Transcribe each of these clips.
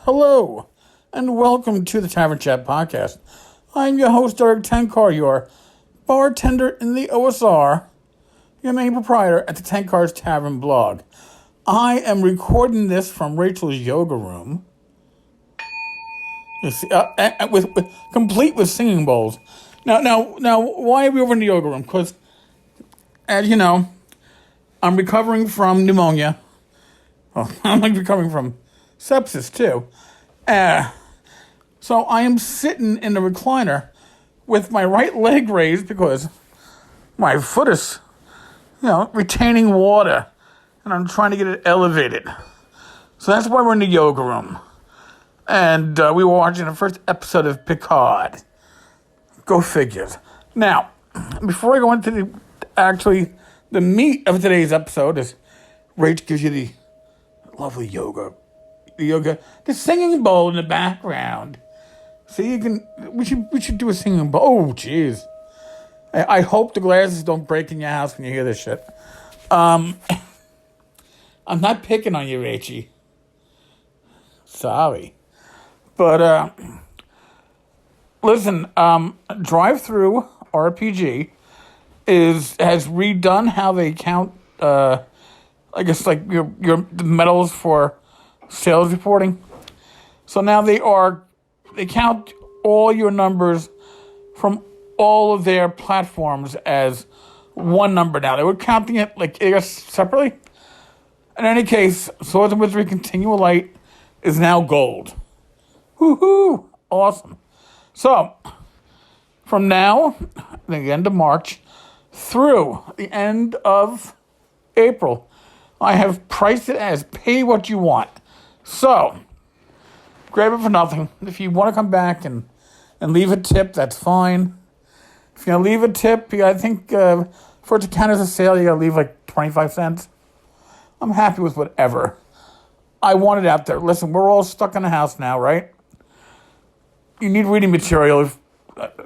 Hello, and welcome to the Tavern Chat Podcast. I'm your host, Eric Tenkar, your bartender in the OSR, your main proprietor at the Tenkar's Tavern blog. I am recording this from Rachel's yoga room, you see, complete with singing bowls. Now, why are we over in the yoga room? Because, as you know, I'm recovering from pneumonia. Well, I'm recovering from sepsis too. So I am sitting in the recliner with my right leg raised because my foot is, retaining water, and I'm trying to get it elevated. So that's why we're in the yoga room. And we were watching the first episode of Picard. Go figures. Now, before I go into the meat of today's episode, is Rach gives you the lovely the singing bowl in the background. So we should do a singing bowl. Oh, jeez. I hope the glasses don't break in your house when you hear this shit. I'm not picking on you, Rachie. Sorry. But, listen, Drive-Thru RPG has redone how they count, I guess, like your medals for sales reporting. So now they count all your numbers from all of their platforms as one number now. They were counting it, I guess, separately. In any case, Swords and Wizardry Continual Light is now gold. Woohoo! Awesome. So, from now, the end of March, through the end of April, I have priced it as pay what you want. So, grab it for nothing. If you want to come back and leave a tip, that's fine. If you're going to leave a tip, I think for it to count as a sale, you got to leave like 25 cents. I'm happy with whatever. I want it out there. Listen, we're all stuck in the house now, right? You need reading material.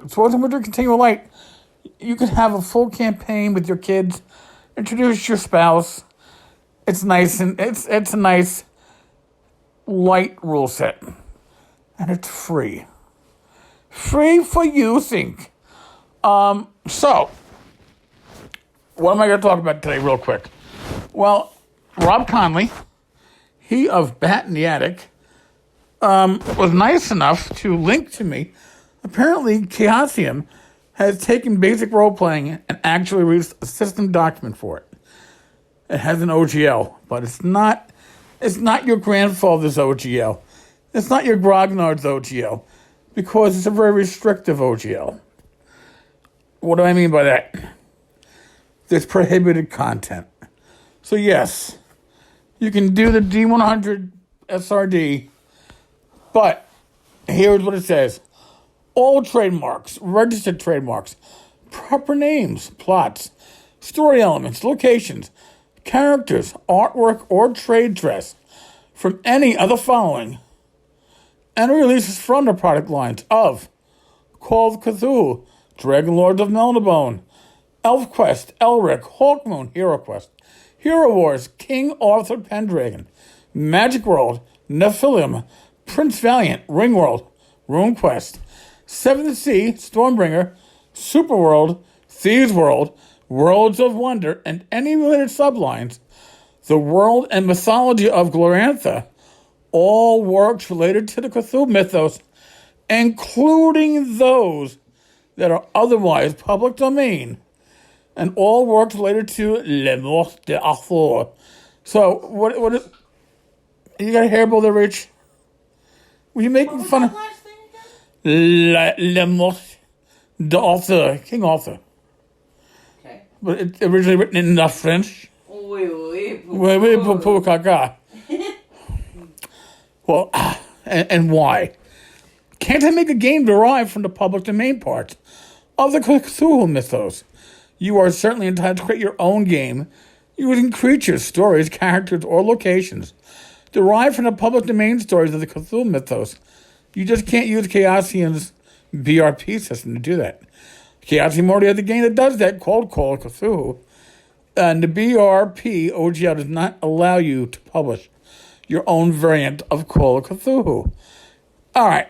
Swords and Wizardry Continual Light, you could have a full campaign with your kids. Introduce your spouse. It's nice, and it's a nice light rule set. And it's free. Free for you, think. So, what am I going to talk about today real quick? Well, Rob Conley, he of Bat in the Attic, was nice enough to link to me. Apparently, Chaosium has taken basic role-playing and actually released a system document for it. It has an OGL, but it's not your grandfather's OGL. It's not your grognard's OGL, because it's a very restrictive OGL. What do I mean by that? There's prohibited content. So yes, you can do the D100 SRD, but here's what it says. All trademarks, registered trademarks, proper names, plots, story elements, locations, characters, artwork, or trade dress from any of the following, and releases from the product lines of Call of Cthulhu, Dragon Lords of Melnibone, ElfQuest, Elric, Hawkmoon, HeroQuest, Hero Wars, King Arthur Pendragon, Magic World, Nephilim, Prince Valiant, Ringworld, RuneQuest, Seventh Sea, Stormbringer, Superworld, Thieves World, Worlds of Wonder, and any related sublines, the world and mythology of Glorantha, all works related to the Cthulhu mythos, including those that are otherwise public domain, and all works related to Le Mort d'Arthur. So, what is... You got a hairball there, Rich? Were you making fun of... Le Mort d'Arthur, King Arthur. Okay. But it's originally written in French. Oui, pour caca. Well, and why? Can't I make a game derived from the public domain parts of the Cthulhu mythos? You are certainly entitled to create your own game using creatures, stories, characters, or locations derived from the public domain stories of the Cthulhu mythos. You just can't use Chaosium's BRP system to do that. Chaosium already has a game that does that called Call of Cthulhu. And the BRP OGL does not allow you to publish your own variant of Call of Cthulhu. All right,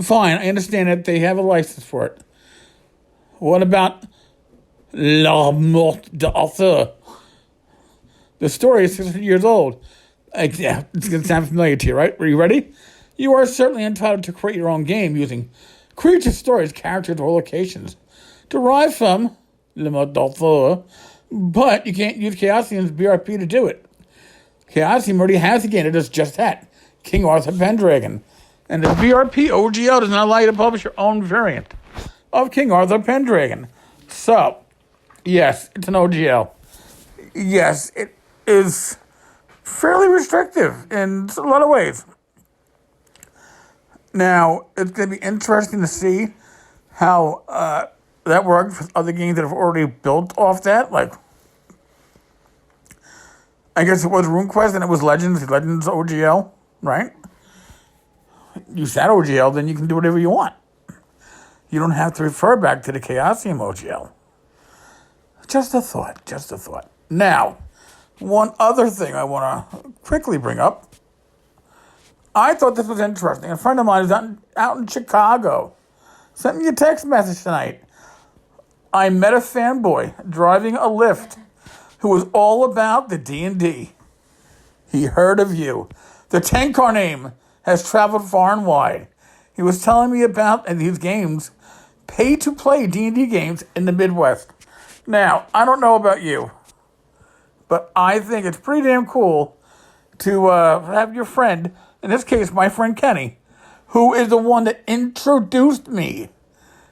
fine. I understand that they have a license for it. What about La Morte d'Arthur? The story is 600 years old. Yeah, it's going to sound familiar to you, right? Are you ready? You are certainly entitled to create your own game using creature stories, characters, or locations derived from Le Morte d'Arthur, but you can't use Chaosium's BRP to do it. Chaosium already has a game that does just that, King Arthur Pendragon. And the BRP OGL does not allow you to publish your own variant of King Arthur Pendragon. So, yes, it's an OGL. Yes, it is fairly restrictive in a lot of ways. Now, it's going to be interesting to see how that works with other games that have already built off that. Like, I guess it was RuneQuest and it was Legends OGL, right? Use that OGL, then you can do whatever you want. You don't have to refer back to the Chaosium OGL. Just a thought. Now, one other thing I want to quickly bring up. I thought this was interesting. A friend of mine is out in Chicago. Sent me a text message tonight. I met a fanboy driving a Lyft who was all about the D&D. He heard of you. The Tenkar name has traveled far and wide. He was telling me about these games, pay-to-play D&D games in the Midwest. Now, I don't know about you, but I think it's pretty damn cool to have your friend, in this case, my friend Kenny, who is the one that introduced me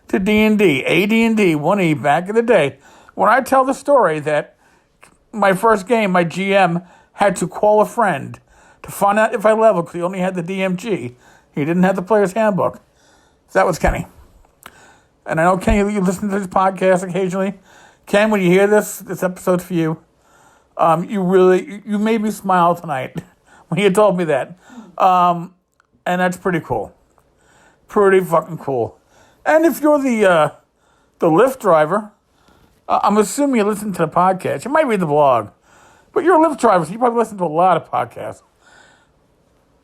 to D&D, AD&D, 1E, back in the day. When I tell the story that my first game, my GM had to call a friend to find out if I leveled because he only had the DMG. He didn't have the player's handbook. So that was Kenny. And I know, Kenny, you listen to this podcast occasionally. Ken, when you hear this episode's for you. You made me smile tonight when you told me that. And that's pretty cool. Pretty fucking cool. And if you're the Lyft driver, I'm assuming you listen to the podcast. You might read the blog. But you're a Lyft driver, so you probably listen to a lot of podcasts.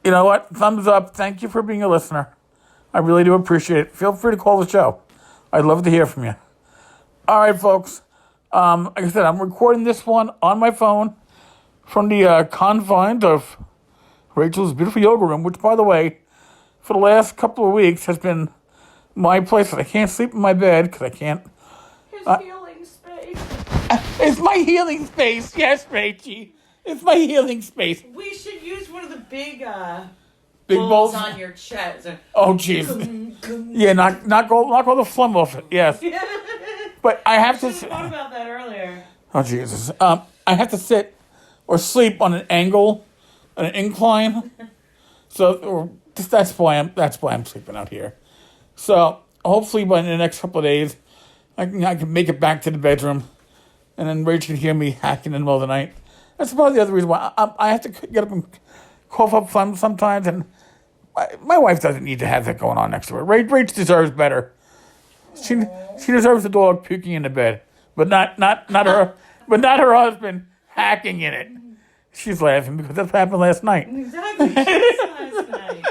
You know what? Thumbs up. Thank you for being a listener. I really do appreciate it. Feel free to call the show. I'd love to hear from you. All right, folks. Like I said, I'm recording this one on my phone from the confines of Rachel's beautiful yoga room, which, by the way, for the last couple of weeks has been my place. I can't sleep in my bed because I can't. His healing space. It's my healing space. Yes, Rachie. It's my healing space. We should use one of the big bowls on your chest. Oh, jeez. Yeah, knock all the phlegm off it. Yes. But I have to. Thought about that earlier. Oh, Jesus. I have to sit or sleep on an angle, an incline. That's why I'm sleeping out here. So hopefully by the next couple of days, I can make it back to the bedroom, and then Rachel can hear me hacking in the middle of the night. That's probably the other reason why I have to get up and cough up phlegm sometimes, and my wife doesn't need to have that going on next to her. Rach deserves better. She deserves the dog puking in the bed, but not her husband hacking in it. She's laughing because that happened last night. Exactly. Last night.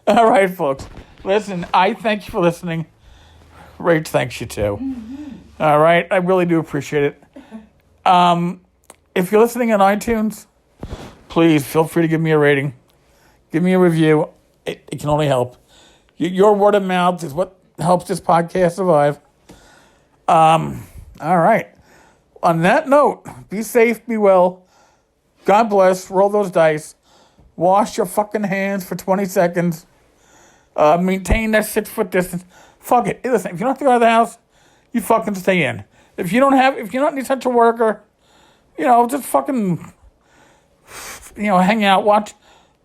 All right, folks. Listen, I thank you for listening. Rach thanks you too. Mm-hmm. All right, I really do appreciate it. If you're listening on iTunes, please feel free to give me a rating. Give me a review. It can only help. Your word of mouth is what helps this podcast survive. All right. On that note, be safe, be well. God bless. Roll those dice. Wash your fucking hands for 20 seconds. Maintain that 6-foot distance. Fuck it. Hey, listen, if you don't have to go out of the house, you fucking stay in. If you're not an essential worker, just fucking, hang out. Watch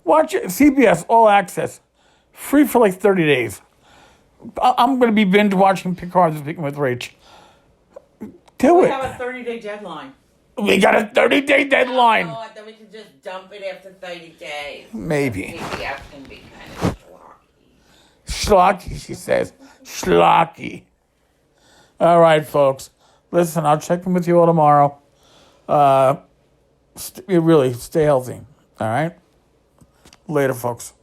CBS All Access. Free for like 30 days. I'm going to be binge watching Picard this weekend with Rach. Do it. We have a 30-day deadline. We got a 30-day deadline. Oh, then we can just dump it after 30 days. Maybe. PDF can be kind of schlocky, she says. Schlocky. All right, folks. Listen, I'll check in with you all tomorrow. Really, stay healthy. All right? Later, folks.